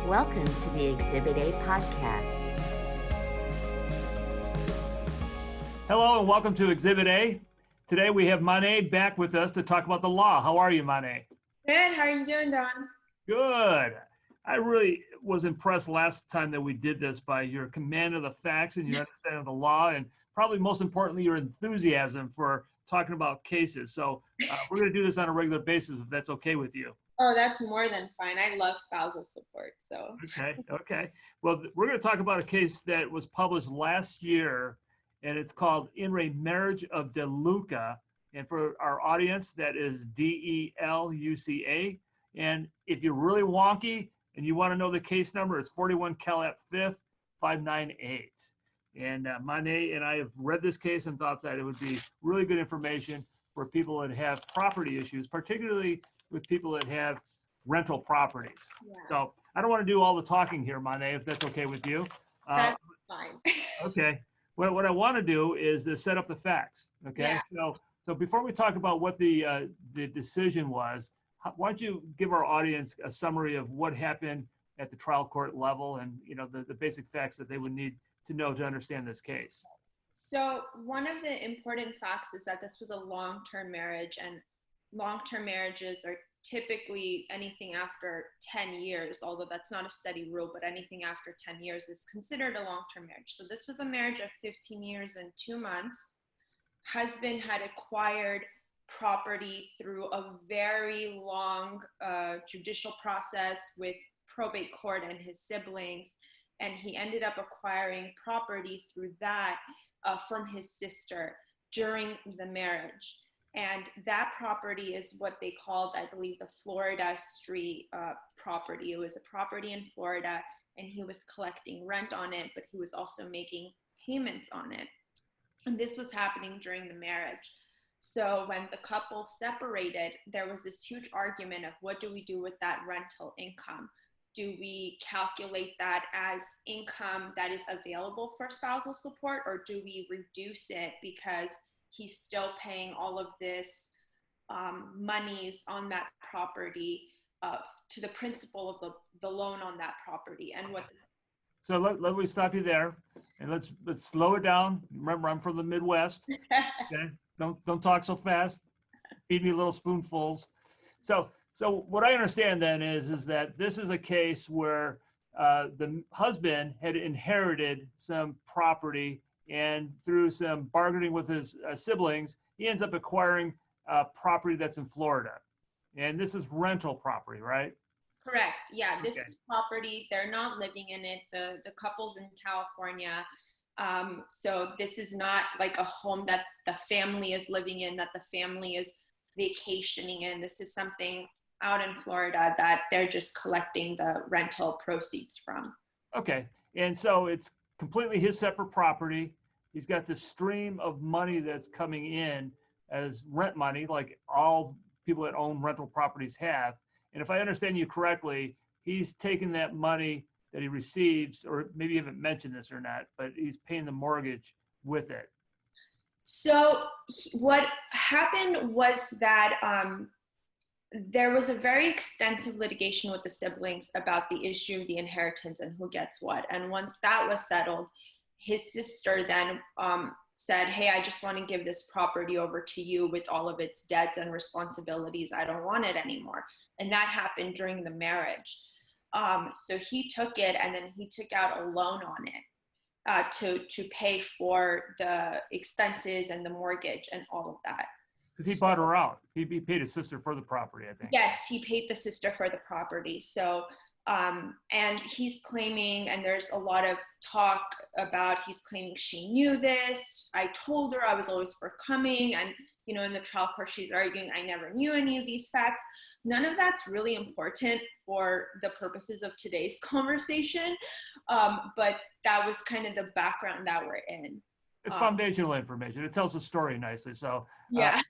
Welcome to the Exhibit A podcast. Hello and welcome to Exhibit A. Today we have Mane back with us to talk about the law. How are you, Mane? Good. How are you doing, Don? Good. I really was impressed last time that we did this by your command of the facts and your understanding of the law, and probably most importantly, your enthusiasm for talking about cases. So we're going to do this on a regular basis if that's okay with you. Oh, that's more than fine. I love spousal support. So. Okay. Well, we're going to talk about a case that was published last year, and it's called In Re Marriage of DeLuca. And for our audience, that is DELUCA. And if you're really wonky and you want to know the case number, it's 41 Calat 5th 598. And Mane and I have read this case and thought that it would be really good information for people that have property issues, particularly with people that have rental properties. Yeah. So I don't want to do all the talking here, Mane, if that's okay with you. That's fine. Okay. What I want to do is to set up the facts. Okay. Yeah. So before we talk about what the decision was, why don't you give our audience a summary of what happened at the trial court level and the basic facts that they would need to know to understand this case. So one of the important facts is that this was a long-term marriage, and long-term marriages are typically anything after 10 years, although that's not a steady rule, but anything after 10 years is considered a long-term marriage. So this was a marriage of 15 years and 2 months. Husband had acquired property through a very long judicial process with probate court and his siblings, and he ended up acquiring property through that from his sister during the marriage. And that property is what they called, I believe, the Florida Street property. It was a property in Florida, and he was collecting rent on it, but he was also making payments on it. And this was happening during the marriage. So when the couple separated, there was this huge argument of what do we do with that rental income? Do we calculate that as income that is available for spousal support, or do we reduce it because he's still paying all of this monies on that property to the principal of the loan on that property? And what? So let me stop you there, and let's slow it down. Remember, I'm from the Midwest. Okay, don't talk so fast. Feed me little spoonfuls. So what I understand then is that this is a case where the husband had inherited some property, and through some bargaining with his siblings, he ends up acquiring property that's in Florida. And this is rental property, right? Correct. Yeah, this is property. They're not living in it. The couple's in California. So this is not like a home that the family is living in, that the family is vacationing in. This is something out in Florida that they're just collecting the rental proceeds from. Okay. And so it's completely his separate property. He's got this stream of money that's coming in as rent money, like all people that own rental properties have. And if I understand you correctly, he's taking that money that he receives, or maybe you haven't mentioned this or not, but he's paying the mortgage with it. So what happened was that there was a very extensive litigation with the siblings about the issue of the inheritance and who gets what. And once that was settled, his sister then said, hey, I just want to give this property over to you with all of its debts and responsibilities. I don't want it anymore. And that happened during the marriage. So he took it, and then he took out a loan on it to pay for the expenses and the mortgage and all of that. Because he bought her out. He paid his sister for the property, I think. Yes, he paid the sister for the property. So, and he's claiming, and there's a lot of talk about, he's claiming she knew this. I told her, I was always forthcoming. And, in the trial court, she's arguing, I never knew any of these facts. None of that's really important for the purposes of today's conversation. But that was kind of the background that we're in. It's foundational information. It tells the story nicely. So yeah,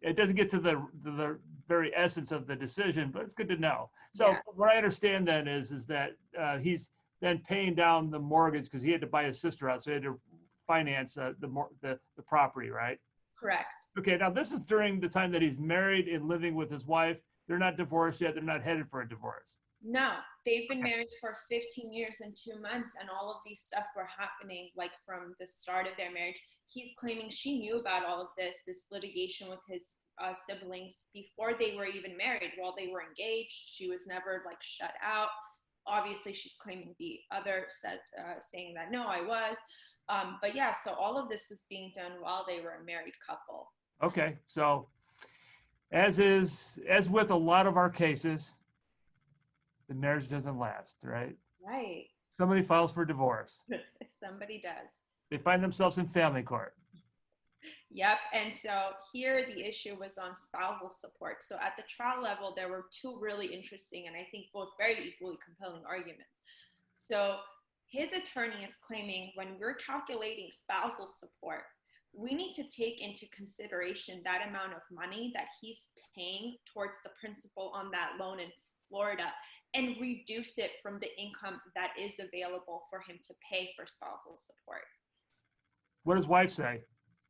it doesn't get to the very essence of the decision, but it's good to know. So what I understand then is that he's then paying down the mortgage because he had to buy his sister out, so he had to finance the property, right? Correct. Okay. Now this is during the time that he's married and living with his wife. They're not divorced yet. They're not headed for a divorce. No, they've been married for 15 years and 2 months, and all of these stuff were happening like from the start of their marriage. He's claiming she knew about all of this litigation with his siblings before they were even married. While they were engaged, she was never like shut out. Obviously, she's claiming the other said, saying that no, I was. But yeah, so all of this was being done while they were a married couple. Okay, so as with a lot of our cases, the marriage doesn't last, right? Right. Somebody files for divorce. Somebody does. They find themselves in family court. Yep. And so here the issue was on spousal support. So at the trial level, there were two really interesting and I think both very equally compelling arguments. So his attorney is claiming when we're calculating spousal support, we need to take into consideration that amount of money that he's paying towards the principal on that loan in Florida and reduce it from the income that is available for him to pay for spousal support. What does wife say?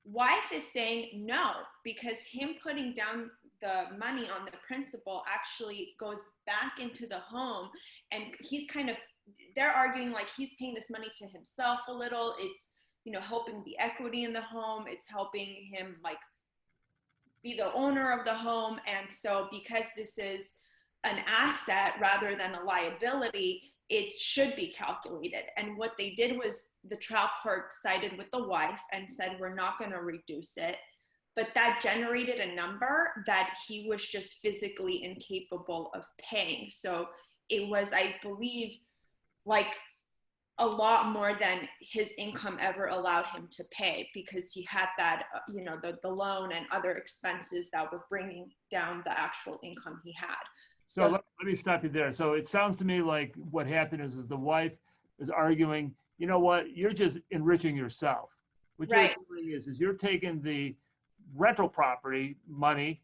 Wife is saying no, because him putting down the money on the principal actually goes back into the home, and they're arguing like he's paying this money to himself a little. It's, helping the equity in the home. It's helping him like be the owner of the home. And so because this is an asset rather than a liability, it should be calculated. And what they did was the trial court sided with the wife and said, we're not going to reduce it. But that generated a number that he was just physically incapable of paying. So it was, I believe, like a lot more than his income ever allowed him to pay, because he had that, the loan and other expenses that were bringing down the actual income he had. So let me stop you there. So it sounds to me like what happened is the wife is arguing, you know what, you're just enriching yourself. What right. you're doing is you're taking the rental property money,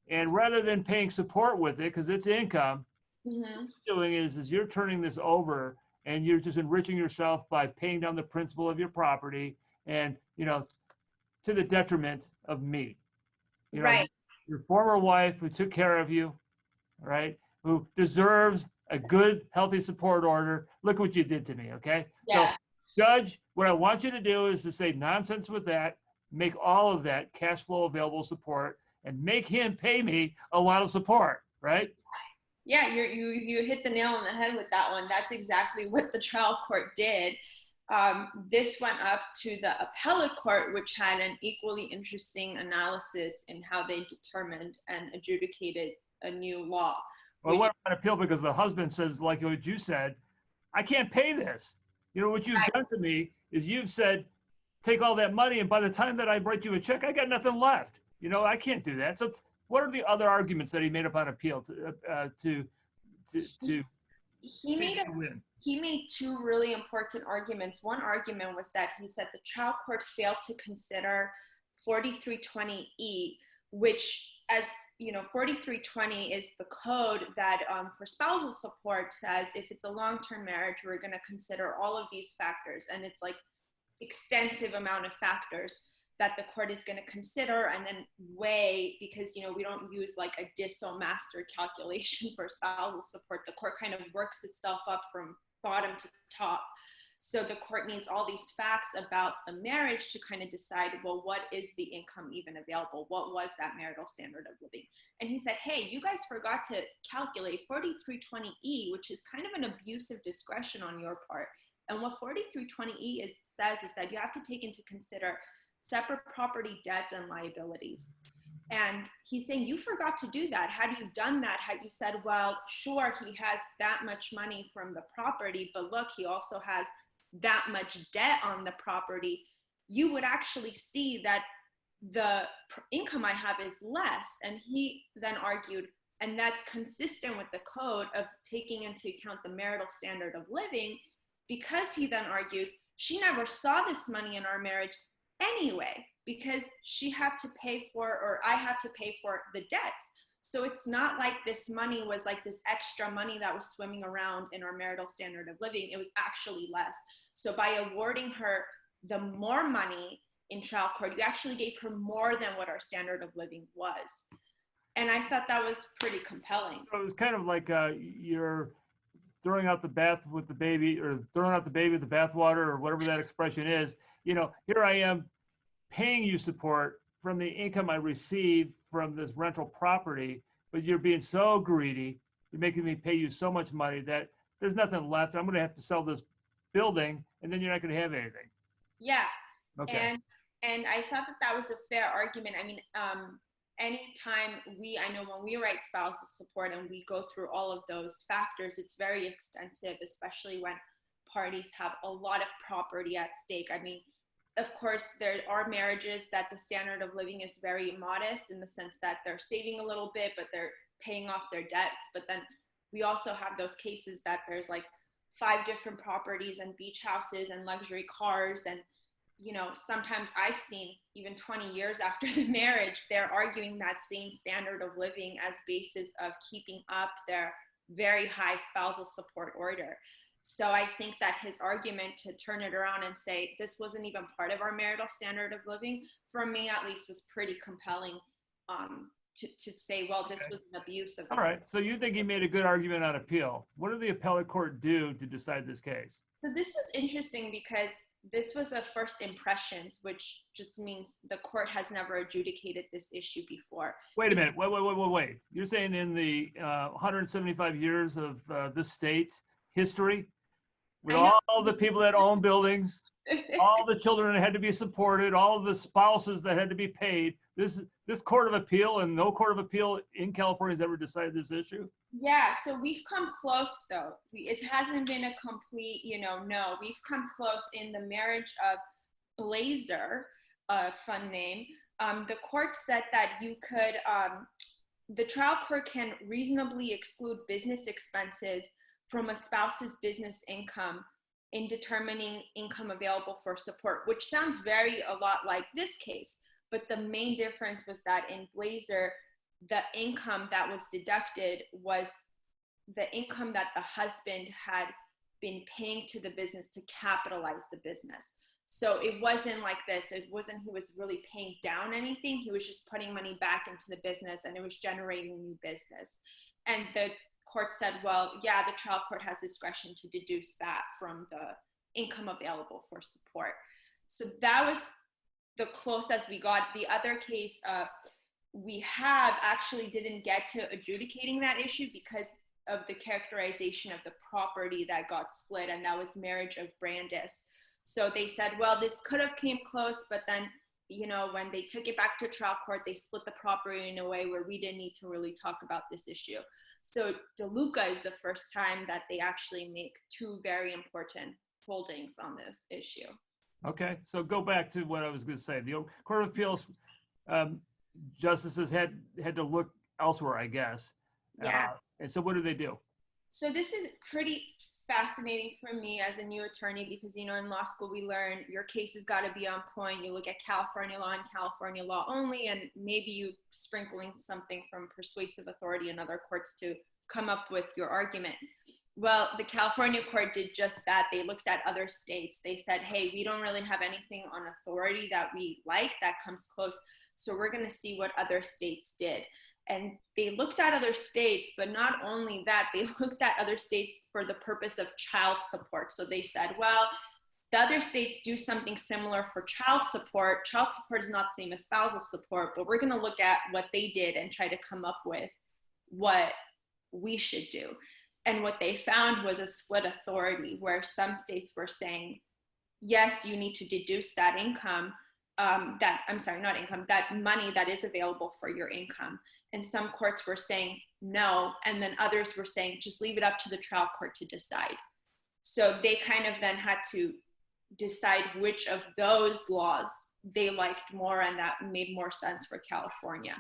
and rather than paying support with it, because it's income, what you're doing is you're turning this over and you're just enriching yourself by paying down the principal of your property and, to the detriment of me. Right. Your former wife who took care of you, right, who deserves a good, healthy support order. Look what you did to me, okay? Yeah. So, Judge, what I want you to do is to say nonsense with that, make all of that cash flow available support, and make him pay me a lot of support, right? Yeah, you hit the nail on the head with that one. That's exactly what the trial court did. This went up to the appellate court, which had an equally interesting analysis in how they determined and adjudicated a new law. Well, what an appeal, because the husband says, like what you said, I can't pay this. What you've done to me is you've said, take all that money, and by the time that I write you a check, I got nothing left. I can't do that. So what are the other arguments that he made up on appeal to he made two really important arguments. One argument was that he said the trial court failed to consider 4320E, which, as 4320 is the code that for spousal support says if it's a long-term marriage, we're going to consider all of these factors, and it's like extensive amount of factors that the court is going to consider and then weigh, because we don't use like a DISO master calculation for spousal support. The court kind of works itself up from bottom to top. So the court needs all these facts about the marriage to kind of decide, well, what is the income even available? What was that marital standard of living? And he said, hey, you guys forgot to calculate 4320E, which is kind of an abuse of discretion on your part. And what 4320E says is that you have to take into consider separate property debts and liabilities. And he's saying, you forgot to do that. Had you done that, had you said, well, sure, he has that much money from the property, but look, he also has that much debt on the property, you would actually see that the income I have is less. And he then argued, and that's consistent with the code of taking into account the marital standard of living, because he then argues, she never saw this money in our marriage anyway, because she had to pay for, or I had to pay for the debts. So it's not like this money was like this extra money that was swimming around in our marital standard of living. It was actually less. So by awarding her the more money in trial court, you actually gave her more than what our standard of living was. And I thought that was pretty compelling. So it was kind of like you're throwing out the bath with the baby, or throwing out the baby with the bathwater, or whatever that expression is. Here I am paying you support from the income I receive from this rental property, but you're being so greedy. You're making me pay you so much money that there's nothing left. I'm going to have to sell this building, and then you're not going to have anything. Yeah. Okay. And I thought that that was a fair argument. I mean, anytime I know when we write spousal support and we go through all of those factors, it's very extensive, especially when parties have a lot of property at stake. I mean, of course, there are marriages that the standard of living is very modest in the sense that they're saving a little bit, but they're paying off their debts. But then we also have those cases that there's like 5 different properties and beach houses and luxury cars. And, sometimes I've seen even 20 years after the marriage, they're arguing that same standard of living as basis of keeping up their very high spousal support order. So I think that his argument to turn it around and say this wasn't even part of our marital standard of living, for me at least, was pretty compelling, to say, well, this was an abuse of. All right. So you think he made a good argument on appeal. What did the appellate court do to decide this case? So this was interesting because this was a first impressions, which just means the court has never adjudicated this issue before. Wait a minute. Wait. You're saying in the 175 years of this state's history, with all the people that own buildings, all the children that had to be supported, all of the spouses that had to be paid, this court of appeal, and no court of appeal in California has ever decided this issue? Yeah, so we've come close though. It hasn't been a complete, no. We've come close in the marriage of Blazer, a fun name. The court said that you could, the trial court can reasonably exclude business expenses from a spouse's business income in determining income available for support, which sounds a lot like this case. But the main difference was that in Blazer, the income that was deducted was the income that the husband had been paying to the business to capitalize the business. So it wasn't like this. It wasn't he was really paying down anything. He was just putting money back into the business, and it was generating new business. And the court said, well, yeah, the trial court has discretion to deduce that from the income available for support. So that was the closest we got. The other case we have actually didn't get to adjudicating that issue because of the characterization of the property that got split, and that was marriage of Brandis. So they said, well, this could have came close, but then, when they took it back to trial court, they split the property in a way where we didn't need to really talk about this issue. So DeLuca is the first time that they actually make 2 very important holdings on this issue. Okay, so go back to what I was going to say. The Court of Appeals justices had to look elsewhere, I guess. Yeah. And so what do they do? So this is pretty fascinating for me as a new attorney because, in law school we learn your case has got to be on point. You look at California law and California law only, and maybe you sprinkling something from persuasive authority in other courts to come up with your argument. Well, the California court did just that. They looked at other states. They said, hey, we don't really have anything on authority that we like that comes close. So we're going to see what other states did. And they looked at other states, but not only that, they looked at other states for the purpose of child support. So they said, well, the other states do something similar for child support. Child support is not the same as spousal support, but we're going to look at what they did and try to come up with what we should do. And what they found was a split authority where some states were saying, yes, you need to deduce that income, that money that is available for your income. And some courts were saying no, and then others were saying just leave it up to the trial court to decide. So they kind of then had to decide which of those laws they liked more, and that made more sense for California.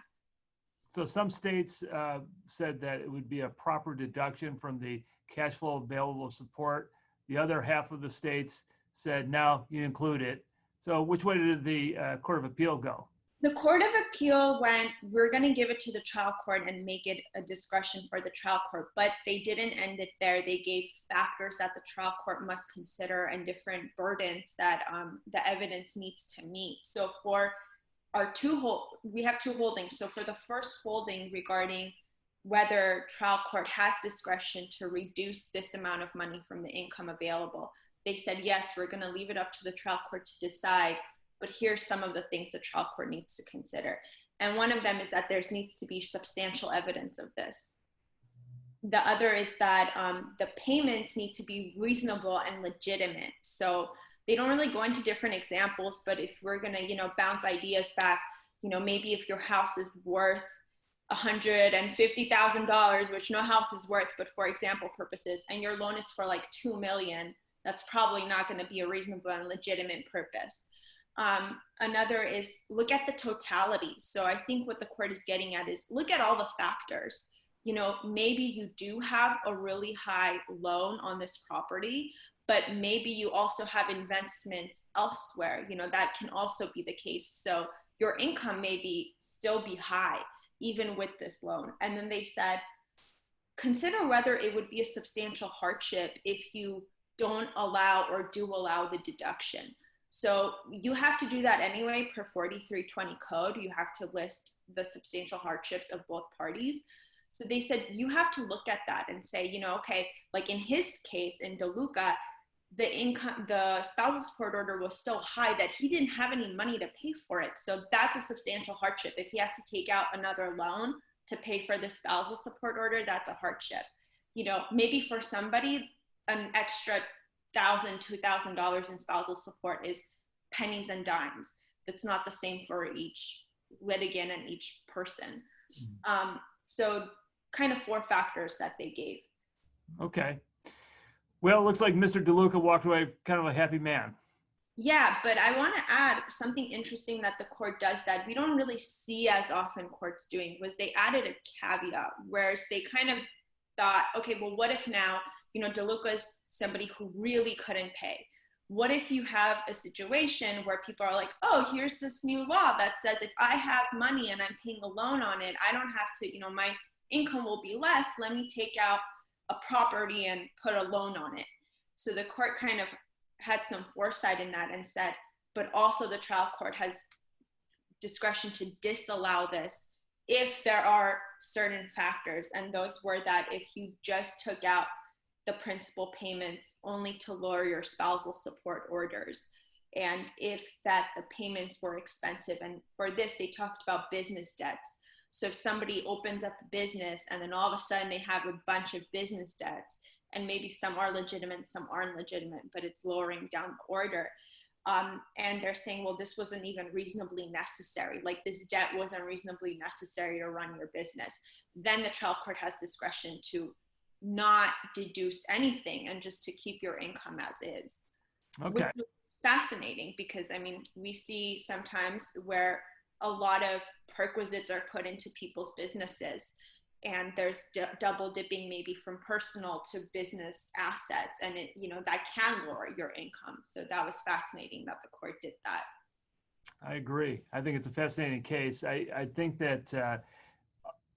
So some states said that it would be a proper deduction from the cash flow available support. The other half of the states said, no, you include it. So which way did the Court of Appeal go? The Court of Appeal went, we're going to give it to the trial court and make it a discretion for the trial court, but they didn't end it there. They gave factors that the trial court must consider and different burdens that the evidence needs to meet. So for we have two holdings. So for the first holding regarding whether trial court has discretion to reduce this amount of money from the income available, they said, yes, we're going to leave it up to the trial court to decide, but here's some of the things the trial court needs to consider. And one of them is that there needs to be substantial evidence of this. The other is that the payments need to be reasonable and legitimate. So they don't really go into different examples, but if we're going to, bounce ideas back, maybe if your house is worth $150,000, which no house is worth, but for example purposes, and your loan is for like $2 million, that's probably not going to be a reasonable and legitimate purpose. Another is look at the totality. So I think what the court is getting at is look at all the factors. Maybe you do have a really high loan on this property, but maybe you also have investments elsewhere. That can also be the case. So your income may still be high, even with this loan. And then they said, consider whether it would be a substantial hardship if you don't allow or do allow the deduction. So you have to do that anyway per 4320 code. You have to list the substantial hardships of both parties. So they said, you have to look at that and say, okay, like in his case, in DeLuca, the spousal support order was so high that he didn't have any money to pay for it. So that's a substantial hardship. If he has to take out another loan to pay for the spousal support order, that's a hardship. Maybe for somebody, an extra $1,000, $2,000 in spousal support is pennies and dimes. That's not the same for each litigant and each person. So kind of four factors that they gave. Okay. Well, it looks like Mr. DeLuca walked away kind of a happy man. Yeah, but I want to add something interesting that the court does that we don't really see as often courts doing, was they added a caveat, whereas they kind of thought, okay, well, what if now, DeLuca's somebody who really couldn't pay. What if you have a situation where people are like, oh, here's this new law that says if I have money and I'm paying a loan on it, I don't have to, my income will be less. Let me take out a property and put a loan on it. So the court kind of had some foresight in that and said, but also the trial court has discretion to disallow this if there are certain factors. And those were that if you just took out the principal payments only to lower your spousal support orders, and if that the payments were expensive. And for this, they talked about business debts. So if somebody opens up a business and then all of a sudden they have a bunch of business debts, and maybe some are legitimate, some aren't legitimate, but it's lowering down the order. And they're saying, well, this wasn't even reasonably necessary. Like this debt wasn't reasonably necessary to run your business. Then the trial court has discretion to not deduce anything and just to keep your income as is. Okay. Which is fascinating because, we see sometimes where a lot of perquisites are put into people's businesses, and there's double dipping maybe from personal to business assets, and it, that can lower your income. So that was fascinating that the court did that. I agree. I think it's a fascinating case. I think that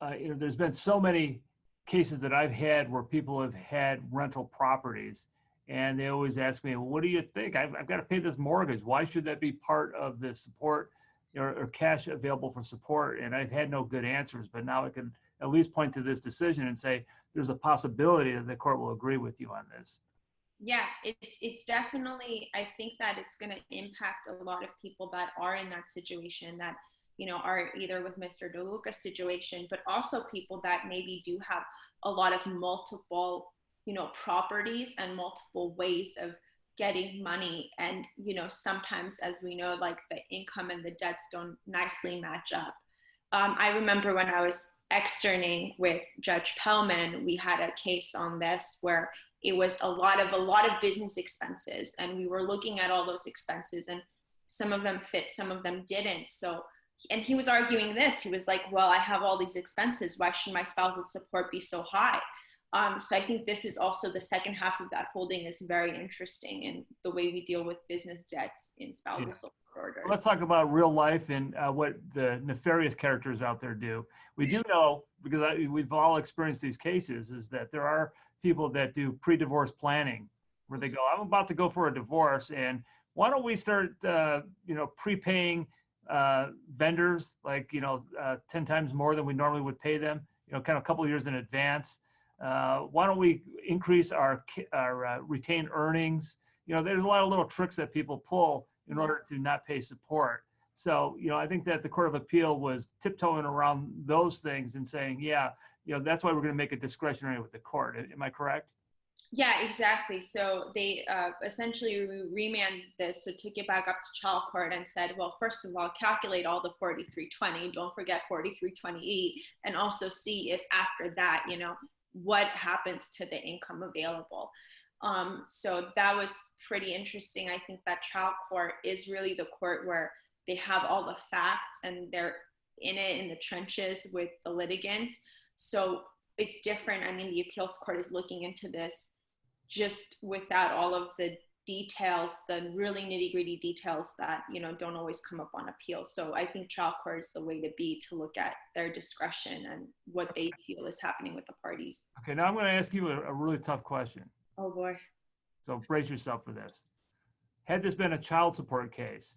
there's been so many cases that I've had where people have had rental properties, and they always ask me, well, what do you think? I've got to pay this mortgage. Why should that be part of the support or cash available for support? And I've had no good answers, but now I can at least point to this decision and say there's a possibility that the court will agree with you on this. Yeah, it's definitely, I think that it's going to impact a lot of people that are in that situation, that are either with Mr. DeLuca's situation, but also people that maybe do have a lot of multiple properties and multiple ways of getting money. And sometimes, as we know, like the income and the debts don't nicely match up. I remember when I was externing with Judge Pellman, we had a case on this where it was a lot of business expenses, and we were looking at all those expenses, and some of them fit, some of them didn't. So, and he was arguing this. He was like, well, I have all these expenses. Why should my spousal support be so high? So I think this is also the second half of that holding is very interesting in the way we deal with business debts in spousal support orders. Well, let's talk about real life and what the nefarious characters out there do. We do know, because we've all experienced these cases, is that there are people that do pre-divorce planning where they go, I'm about to go for a divorce, and why don't we start prepaying vendors, like, 10 times more than we normally would pay them, kind of a couple of years in advance. Why don't we increase our retained earnings? There's a lot of little tricks that people pull in order to not pay support. So, I think that the Court of Appeal was tiptoeing around those things and saying, that's why we're going to make it discretionary with the court. Am I correct? Yeah, exactly. So they essentially remanded this, so took it back up to child court and said, well, first of all, calculate all the 4320, don't forget 4328, and also see if after that, what happens to the income available. So that was pretty interesting. I think that trial court is really the court where they have all the facts and they're in the trenches with the litigants. So it's different. I mean, the appeals court is looking into this just without all of the details, the really nitty-gritty details that, don't always come up on appeal. So I think trial court is the way to be, to look at their discretion and what they feel is happening with the parties. Okay, now I'm going to ask you a really tough question. Oh boy. So brace yourself for this. Had this been a child support case,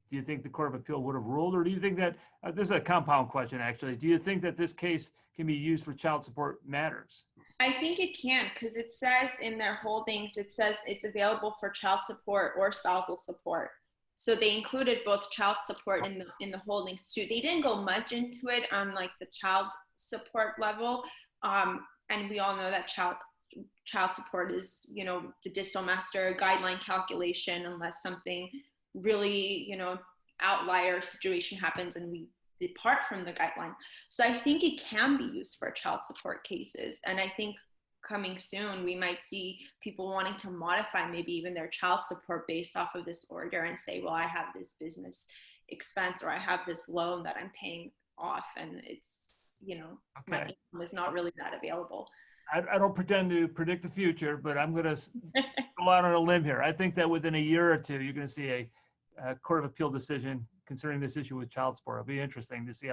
do you think the Court of Appeal would have ruled, or do you think that, this is a compound question actually, do you think that this case can be used for child support matters? I think it can, because it says in their holdings, it says it's available for child support or spousal support. So they included both child support in the holdings too. They didn't go much into it on like the child support level. And we all know that child support is, the distal master guideline calculation, unless something really, outlier situation happens and we depart from the guideline. So I think it can be used for child support cases. And I think coming soon, we might see people wanting to modify maybe even their child support based off of this order and say, well, I have this business expense, or I have this loan that I'm paying off, and it's, my income is not really that available. I don't pretend to predict the future, but I'm going to go out on a limb here. I think that within a year or two, you're going to see a Court of Appeal decision concerning this issue with child support. It'll be interesting to see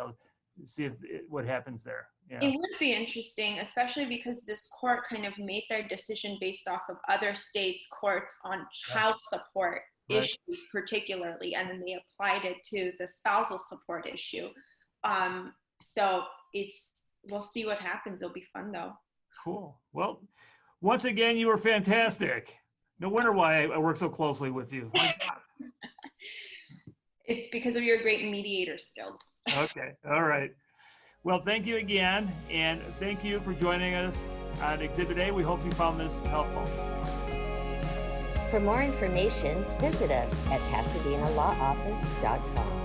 what happens there. Yeah. It would be interesting, especially because this court kind of made their decision based off of other states' courts on child support issues particularly, and then they applied it to the spousal support issue. So we'll see what happens. It'll be fun though. Cool. Well, once again, you were fantastic. No wonder why I work so closely with you. It's because of your great mediator skills. Okay. All right. Well, thank you again. And thank you for joining us on Exhibit A. We hope you found this helpful. For more information, visit us at PasadenaLawOffice.com.